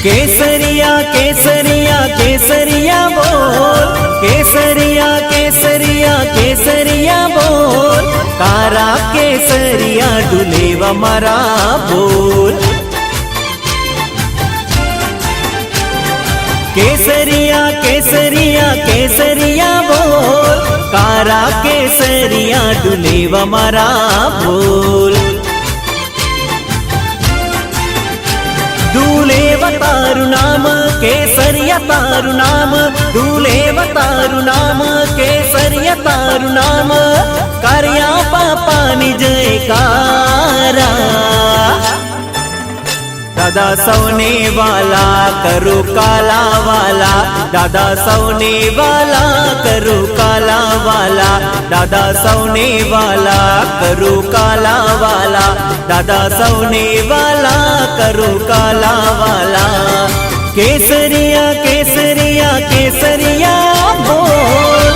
केसरिया केसरिया केसरिया बोल, केसरिया केसरिया केसरिया बोल, कारा केसरिया डुलेवा मारा बोल। केसरिया केसरिया केसरिया बोल, कारा केसरिया डुलेवा मारा बोल। डुलेवा तारु नाम केसरिया तारु नाम, डुलेवा तारु नाम केसरिया तारु नाम, कार्या पापा नि जयकारा। दादा सौने वाला करो काला वाला, दादा सौने वाला करो काला वाला, दादा सौने वाला करो काला वाला, दादा सौने वाला करो काला वाला। केसरिया केसरिया केसरिया बोल।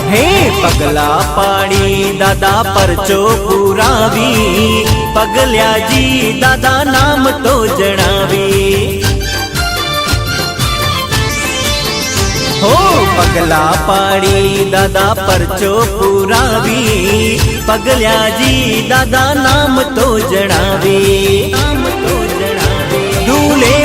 हे पगला पाड़ी दादा परचो पुरावी, पगल्या जी दादा नाम तो जणावी। हो पगला पाड़ी दादा परचो पुरावी, पगल्या जी दादा नाम तो जणावी। नाम तो